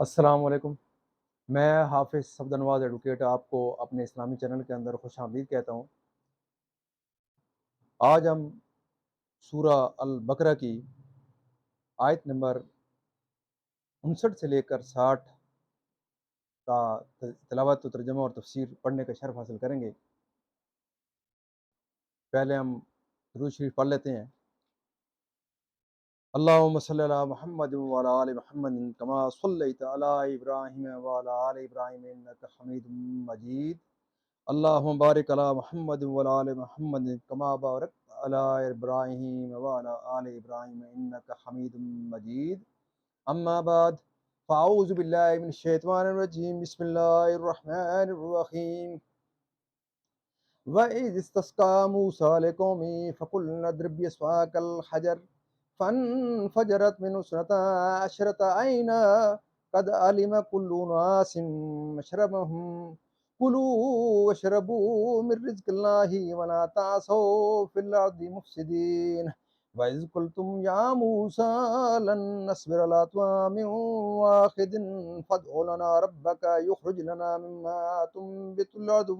السلام علیکم۔ میں حافظ صفدرنواز ایڈوکیٹ آپ کو اپنے اسلامی چینل کے اندر خوش آمدید کہتا ہوں۔ آج ہم سورہ البقرہ کی آیت نمبر 59 سے لے کر 60 کا تلاوت و ترجمہ اور تفسیر پڑھنے کا شرف حاصل کریں گے۔ پہلے ہم درود شریف پڑھ لیتے ہیں۔ اللہم صلی علی محمد وعلی آل محمد کما صلیت علی ابراہیم وعلی آل ابراہیم انک حمید مجید۔ اللہم بارک علی محمد وعلی آل محمد کما بارکت علی ابراہیم وعلی آل ابراہیم انک حمید مجید۔ اما بعد فاعوذ باللہ من الشیطان الرجیم، بسم اللہ الرحمن الرحیم۔ وَإِذِ اسْتَسْقَىٰ مُوسَىٰ لِقَوْمِهِ فَقُلْنَا اضْرِب بِّعَصَاكَ الْحَجَرَ فَانفَجَرَتْ مِنْهُ اثْنَتَا عَشْرَةَ عَيْنًا قَدْ عَلِمَ كُلُّ أُنَاسٍ مَّشْرَبَهُمْ كُلُوا وَاشْرَبُوا مِن رِّزْقِ اللَّهِ وَلَا تَعْثَوْا فِي الْأَرْضِ مُفْسِدِينَ وَإِذْ قُلْتُمْ يَا مُوسَىٰ لَن نَّصْبِرَ عَلَىٰ طَعَامٍ وَاحِدٍ فَادْعُ لَنَا رَبَّكَ يُخْرِجْ لَنَا مِمَّا تُنبِتُ الْأَرْضُ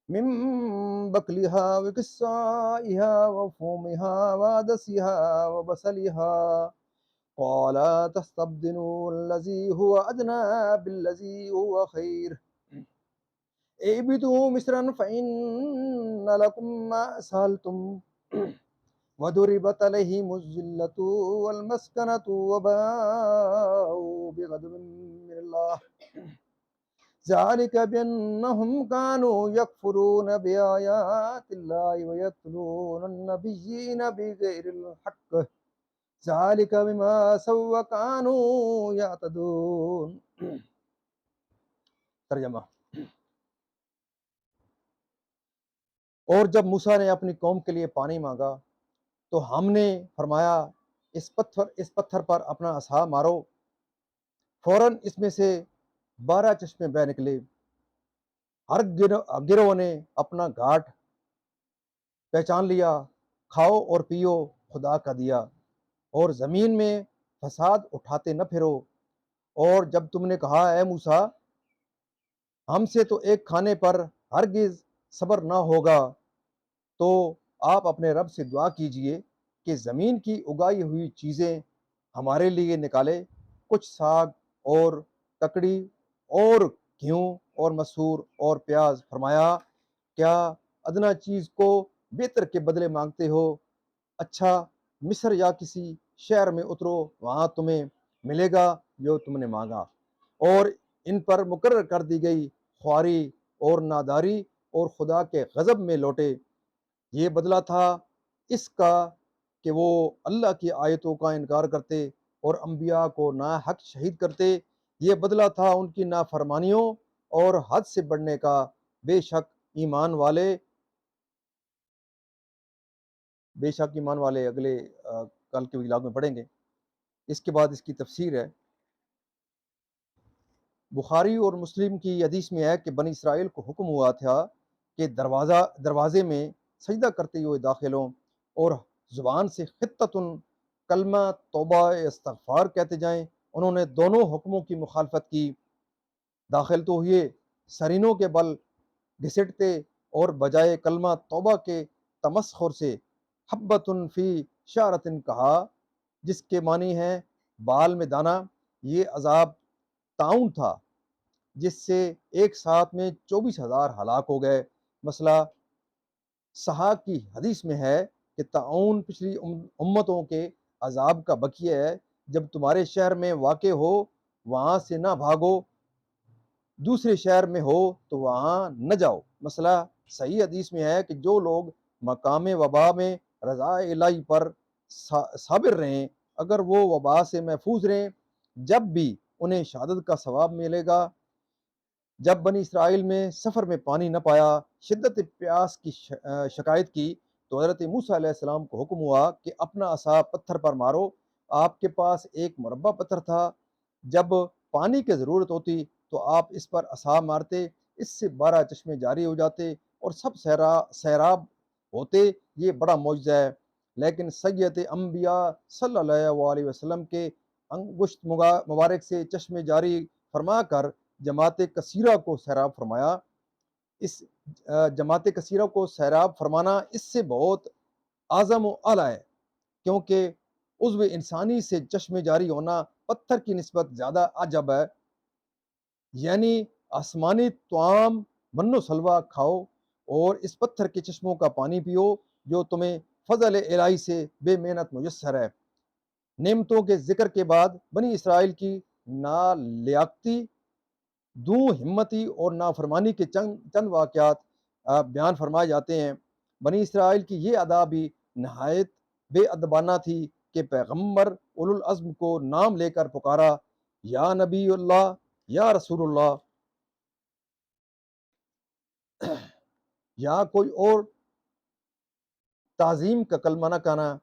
من بقلها وقثائها وفومها وعدسها وبصلها قال تستبدلون الذي هو أدنى بالذي هو خير اهبطوا مصرا فإن لكم ما سألتم وضربت عليهم الذلة والمسكنة وباءوا بغضب من الله ذلك بأنهم كانوا يكفرون بآيات الله ويقتلون النبيين بغير الحق ذلك بما عصوا وكانوا يعتدون۔ ترجمہ۔ اور جب موسیٰ نے اپنی قوم کے لیے پانی مانگا تو ہم نے فرمایا اس پتھر پر اپنا عصا مارو، فوراً اس میں سے 12 چشمے بہ نکلے۔ ہر گروہ نے اپنا گھاٹ پہچان لیا، کھاؤ اور پیو خدا کا دیا، اور زمین میں فساد اٹھاتے نہ پھرو۔ اور جب تم نے کہا اے موسیٰ ہم سے تو ایک کھانے پر ہرگز صبر نہ ہوگا، تو آپ اپنے رب سے دعا کیجئے کہ زمین کی اگائی ہوئی چیزیں ہمارے لیے نکالے، کچھ ساگ اور ککڑی اور گیہوں اور مسور اور پیاز۔ فرمایا کیا ادنا چیز کو بہتر کے بدلے مانگتے ہو؟ اچھا مصر یا کسی شہر میں اترو، وہاں تمہیں ملے گا جو تم نے مانگا۔ اور ان پر مقرر کر دی گئی خواری اور ناداری اور خدا کے غضب میں لوٹے۔ یہ بدلہ تھا اس کا کہ وہ اللہ کی آیتوں کا انکار کرتے اور انبیاء کو ناحق شہید کرتے۔ یہ بدلہ تھا ان کی نافرمانیوں اور حد سے بڑھنے کا۔ بے شک ایمان والے اگلے کل کے ولاگ میں پڑھیں گے۔ اس کے بعد اس کی تفسیر ہے۔ بخاری اور مسلم کی حدیث میں ہے کہ بنی اسرائیل کو حکم ہوا تھا کہ دروازے میں سجدہ کرتے ہوئے داخل ہوں اور زبان سے خطتن کلمہ توبہ استغفار کہتے جائیں۔ انہوں نے دونوں حکموں کی مخالفت کی، داخل تو ہوئے سرینوں کے بل گھسٹتے اور بجائے کلمہ توبہ کے تمسخر سے حبتن فی شعرتن کہا، جس کے معنی ہے بال میں دانہ۔ یہ عذاب طاعون تھا جس سے ایک ساتھ میں 24,000 ہلاک ہو گئے۔ مسئلہ صحاح کی حدیث میں ہے کہ طاعون پچھلی امتوں کے عذاب کا بقیہ ہے۔ جب تمہارے شہر میں واقع ہو وہاں سے نہ بھاگو، دوسرے شہر میں ہو تو وہاں نہ جاؤ۔ مسئلہ صحیح حدیث میں ہے کہ جو لوگ مقام وبا میں رضا الہی پر صابر رہیں، اگر وہ وبا سے محفوظ رہیں، جب بھی انہیں شہادت کا ثواب ملے گا۔ جب بنی اسرائیل میں سفر میں پانی نہ پایا، شدت پیاس کی شکایت کی، تو حضرت موسیٰ علیہ السلام کو حکم ہوا کہ اپنا عصا پتھر پر مارو۔ آپ کے پاس ایک مربع پتھر تھا، جب پانی کی ضرورت ہوتی تو آپ اس پر عصا مارتے، اس سے 12 چشمے جاری ہو جاتے اور سب سیراب ہوتے۔ یہ بڑا معجزہ ہے۔ لیکن سید انبیاء صلی اللہ علیہ وسلم کے انگشت مبارک سے چشم جاری فرما کر جماعت کثیرہ کو سیراب فرمایا۔ اس جماعت کثیرہ کو سیراب فرمانا اس سے بہت اعظم و اعلیٰ ہے، کیونکہ عضو انسانی سے چشم جاری ہونا پتھر کی نسبت زیادہ عجب ہے۔ یعنی آسمانی طعام من و سلوہ کھاؤ اور اس پتھر کے چشموں کا پانی پیو جو تمہیں فضل الہی سے بے محنت میسر ہے۔ نعمتوں کے ذکر کے بعد بنی اسرائیل کی نالیاقتی، دو ہمتی اور نافرمانی کے چند واقعات بیان فرمائے جاتے ہیں۔ بنی اسرائیل کی یہ ادا بھی نہایت بے ادبانہ تھی کہ پیغمبر اولو العزم کو نام لے کر پکارا، یا نبی اللہ، یا رسول اللہ، یا کوئی اور تعظیم کا کلمہ نہ کہنا۔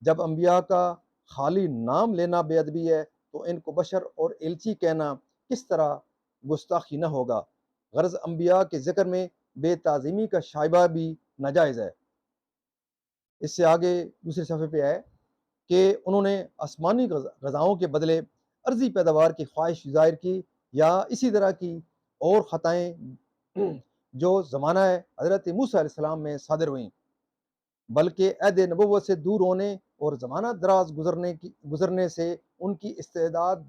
جب انبیاء کا خالی نام لینا بے ادبی ہے تو ان کو بشر اور الچی کہنا کس طرح گستاخی نہ ہوگا؟ غرض انبیاء کے ذکر میں بے تعظیمی کا شائبہ بھی ناجائز ہے۔ اس سے آگے دوسرے صفحے پہ ہے کہ انہوں نے آسمانی غذاؤں کے بدلے ارضی پیداوار کی خواہش ظاہر کی، یا اسی طرح کی اور خطائیں جو زمانہ حضرت موسیٰ علیہ السلام میں صادر ہوئیں، بلکہ عہد نبوت سے دور ہونے اور زمانہ دراز گزرنے سے ان کی استعدادیں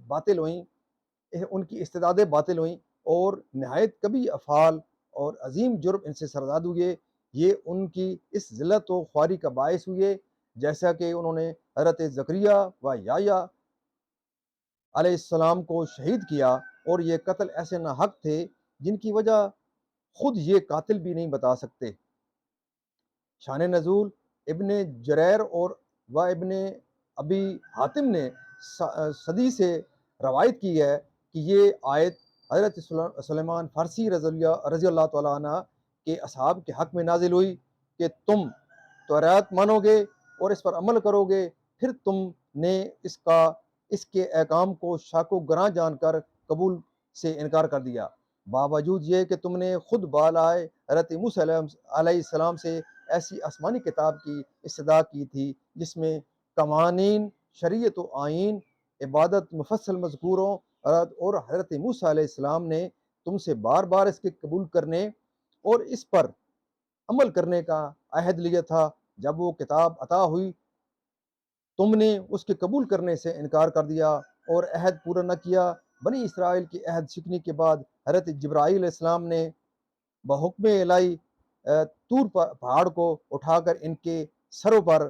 باطل ہوئیں اور نہایت کبھی افعال اور عظیم جرم ان سے سرزاد ہوئے۔ یہ ان کی اس ذلت و خواری کا باعث ہوئے، جیسا کہ انہوں نے حضرت زکریا و یحییٰ علیہ السلام کو شہید کیا، اور یہ قتل ایسے ناحق تھے جن کی وجہ خود یہ قاتل بھی نہیں بتا سکتے۔ شان نزول ابن جریر اور ابن ابی حاتم نے صدی سے روایت کی ہے کہ یہ آیت حضرت سلیمان فارسی رضی اللہ تعالیٰ عنہ کے اصحاب کے حق میں نازل ہوئی کہ تم توریت مانو گے اور اس پر عمل کرو گے، پھر تم نے اس کے احکام کو شاک و گراں جان کر قبول سے انکار کر دیا، باوجود یہ کہ تم نے خود بالائے حضرت موسیٰ علیہ السلام سے ایسی آسمانی کتاب کی استدعا کی تھی جس میں قوانین، شریعت و آئین، عبادت مفصل مذکوروں، اور حضرت موسیٰ علیہ السلام نے تم سے بار بار اس کے قبول کرنے اور اس پر عمل کرنے کا عہد لیا تھا۔ جب وہ کتاب عطا ہوئی تم نے اس کے قبول کرنے سے انکار کر دیا اور عہد پورا نہ کیا۔ بنی اسرائیل کی عہد شکنی کے بعد حضرت جبرائیل علیہ السلام نے بحکم الہی طور پہاڑ کو اٹھا کر ان کے سروں پر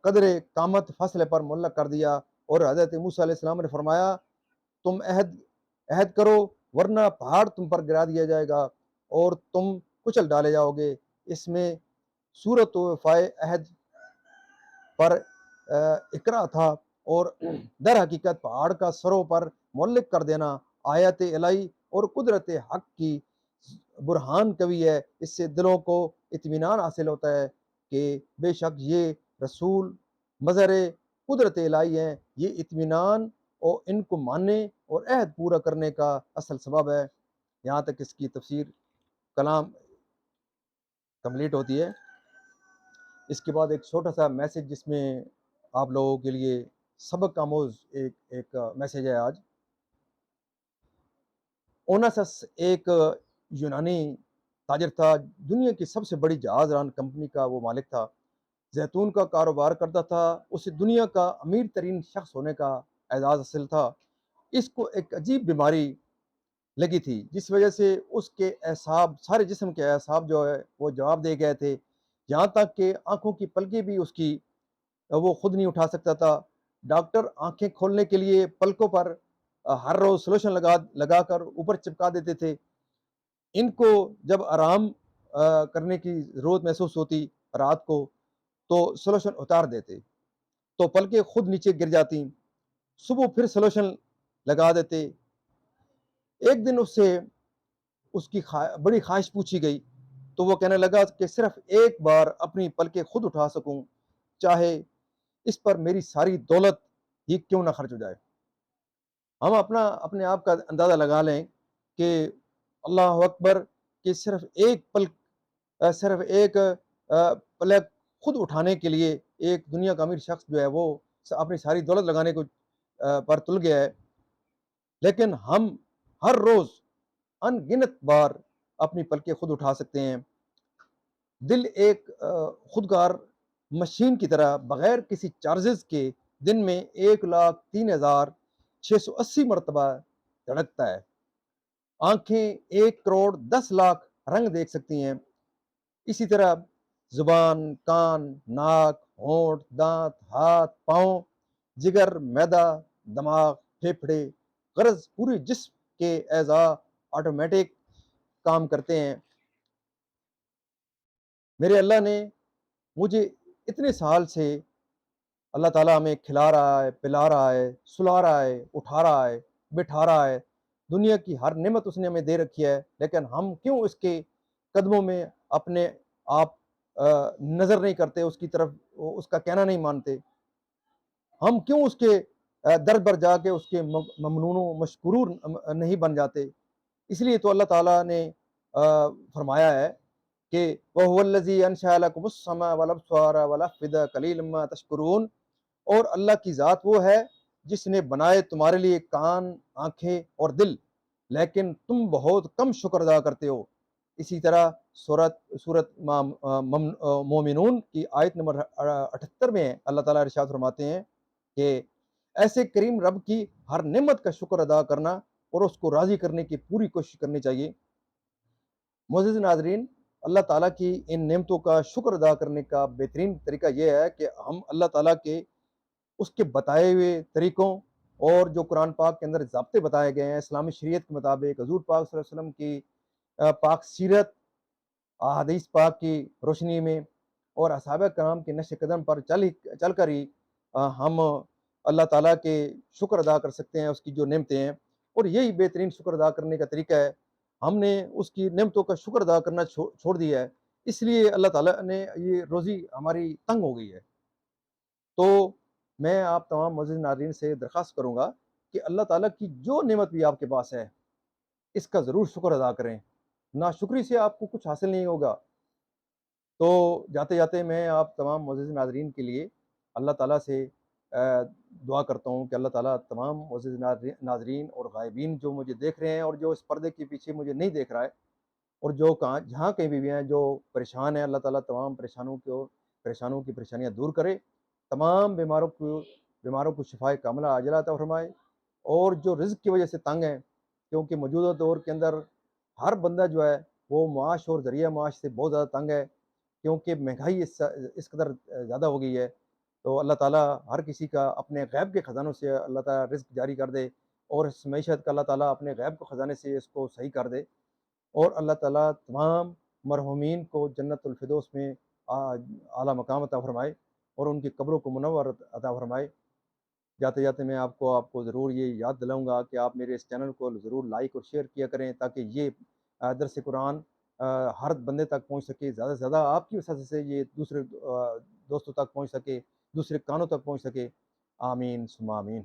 قدر قامت فاصلے پر معلق کر دیا، اور حضرت موسیٰ علیہ السلام نے فرمایا تم عہد کرو ورنہ پہاڑ تم پر گرا دیا جائے گا اور تم کچل ڈالے جاؤ گے۔ اس میں صورت و وفائے عہد پر اقرا تھا، اور در حقیقت پہاڑ کا سروں پر معلق کر دینا آیت الہی اور قدرت حق کی برہان قوی ہے۔ اس سے دلوں کو اطمینان حاصل ہوتا ہے کہ بے شک یہ رسول مظہر قدرت الہی ہیں۔ یہ اطمینان اور ان کو ماننے اور عہد پورا کرنے کا اصل سبب ہے۔ یہاں تک اس کی تفسیر کلام کمپلیٹ ہوتی ہے۔ اس کے بعد ایک چھوٹا سا میسج جس میں آپ لوگوں کے لیے سبق آموز ایک میسج ہے آج۔ اوناسس ایک یونانی تاجر تھا، دنیا کی سب سے بڑی جہاز ران کمپنی کا وہ مالک تھا، زیتون کا کاروبار کرتا تھا، اسے دنیا کا امیر ترین شخص ہونے کا اعزاز حاصل تھا۔ اس کو ایک عجیب بیماری لگی تھی جس وجہ سے اس کے اعصاب، سارے جسم کے اعصاب جو ہے وہ جواب دے گئے تھے، یہاں تک کہ آنکھوں کی پلکیں بھی اس کی وہ خود نہیں اٹھا سکتا تھا۔ ڈاکٹر آنکھیں کھولنے کے لیے پلکوں پر ہر روز سلوشن لگا کر اوپر چپکا دیتے تھے۔ ان کو جب آرام کرنے کی ضرورت محسوس ہوتی رات کو تو سلوشن اتار دیتے تو پلکیں خود نیچے گر جاتی، صبح پھر سلوشن لگا دیتے۔ ایک دن اس کی بڑی خواہش پوچھی گئی تو وہ کہنے لگا کہ صرف ایک بار اپنی پلکیں خود اٹھا سکوں، چاہے اس پر میری ساری دولت ہی کیوں نہ خرچ ہو جائے۔ ہم اپنے آپ کا اندازہ لگا لیں کہ اللہ اکبر، کہ صرف ایک پلک خود اٹھانے کے لیے ایک دنیا کا امیر شخص جو ہے وہ اپنی ساری دولت لگانے کو پر تل گیا ہے، لیکن ہم ہر روز ان گنت بار اپنی پلکیں خود اٹھا سکتے ہیں۔ دل ایک خودکار مشین کی طرح بغیر کسی چارجز کے دن میں 1,03,680 مرتبہ دھڑکتا ہے۔ آنکھیں 1,10,00,000 رنگ دیکھ سکتی ہیں۔ اسی طرح زبان، کان، ناک، ہونٹ، دانت، ہاتھ، پاؤں، جگر، معدہ، دماغ، پھیپھڑے، غرض پورے جسم کے اعضاء آٹومیٹک کام کرتے ہیں۔ میرے اللہ نے مجھے اتنے سال سے اللہ تعالیٰ ہمیں کھلا رہا ہے، پلا رہا ہے، سلا رہا ہے، اٹھا رہا ہے، بٹھا رہا ہے، دنیا کی ہر نعمت اس نے ہمیں دے رکھی ہے، لیکن ہم کیوں اس کے قدموں میں اپنے آپ نظر نہیں کرتے، اس کی طرف اس کا کہنا نہیں مانتے؟ ہم کیوں اس کے در بر جا کے اس کے ممنون و مشکور نہیں بن جاتے؟ اس لیے تو اللہ تعالیٰ نے فرمایا ہے کہ وَهُوَ الَّذِي أَنشَأَ لَكُمُ السَّمْعَ وَالْأَبْصَارَ وَالْأَفْئِدَةَ قَلِيلًا مَا تَشْكُرُونَ۔ اور اللہ کی ذات وہ ہے جس نے بنائے تمہارے لیے کان، آنکھیں اور دل، لیکن تم بہت کم شکر ادا کرتے ہو۔ اسی طرح سورت مومنون کی آیت نمبر 78 میں اللہ تعالیٰ ارشاد فرماتے ہیں کہ ایسے کریم رب کی ہر نعمت کا شکر ادا کرنا اور اس کو راضی کرنے کی پوری کوشش کرنی چاہیے۔ معزز ناظرین، اللہ تعالیٰ کی ان نعمتوں کا شکر ادا کرنے کا بہترین طریقہ یہ ہے کہ ہم اللہ تعالیٰ کے اس کے بتائے ہوئے طریقوں اور جو قرآن پاک کے اندر ضابطے بتائے گئے ہیں اسلامی شریعت کے مطابق، حضور پاک صلی اللہ علیہ وسلم کی پاک سیرت، احادیث پاک کی روشنی میں اور اصحابہ کرام کے نقش قدم پر چل کر ہی ہم اللہ تعالیٰ کے شکر ادا کر سکتے ہیں، اس کی جو نعمتیں ہیں، اور یہی بہترین شکر ادا کرنے کا طریقہ ہے۔ ہم نے اس کی نعمتوں کا شکر ادا کرنا چھوڑ دیا ہے، اس لیے اللہ تعالیٰ نے یہ روزی ہماری تنگ ہو گئی ہے۔ تو میں آپ تمام معزز ناظرین سے درخواست کروں گا کہ اللہ تعالیٰ کی جو نعمت بھی آپ کے پاس ہے اس کا ضرور شکر ادا کریں، ناشکری سے آپ کو کچھ حاصل نہیں ہوگا۔ تو جاتے جاتے میں آپ تمام معزز ناظرین کے لیے اللہ تعالیٰ سے دعا کرتا ہوں کہ اللہ تعالیٰ تمام معزز ناظرین اور غائبین جو مجھے دیکھ رہے ہیں اور جو اس پردے کے پیچھے مجھے نہیں دیکھ رہا ہے، اور جو جہاں کہیں بھی ہیں جو پریشان ہیں، اللہ تعالیٰ تمام پریشانوں کی پریشانیاں دور کرے، تمام بیماروں کو شفائے کاملہ عاجلہ عطا فرمائے، اور جو رزق کی وجہ سے تنگ ہیں، کیونکہ موجودہ دور کے اندر ہر بندہ جو ہے وہ معاش اور ذریعہ معاش سے بہت زیادہ تنگ ہے، کیونکہ مہنگائی اس قدر زیادہ ہو گئی ہے۔ تو اللہ تعالیٰ ہر کسی کا اپنے غیب کے خزانوں سے اللہ تعالیٰ رزق جاری کر دے، اور اس معیشت کا اللہ تعالیٰ اپنے غیب کے خزانے سے اس کو صحیح کر دے، اور اللہ تعالیٰ تمام مرحومین کو جنت الفردوس میں اعلیٰ مقام عطا فرمائے اور ان کی قبروں کو منور عطا فرمائے۔ جاتے جاتے میں آپ کو ضرور یہ یاد دلاؤں گا کہ آپ میرے اس چینل کو ضرور لائک اور شیئر کیا کریں، تاکہ یہ درس قرآن ہر بندے تک پہنچ سکے، زیادہ سے زیادہ آپ کی وجہ سے یہ دوسرے دوستوں تک پہنچ سکے، دوسرے کانوں تک پہنچ سکے۔ آمین ثم آمین۔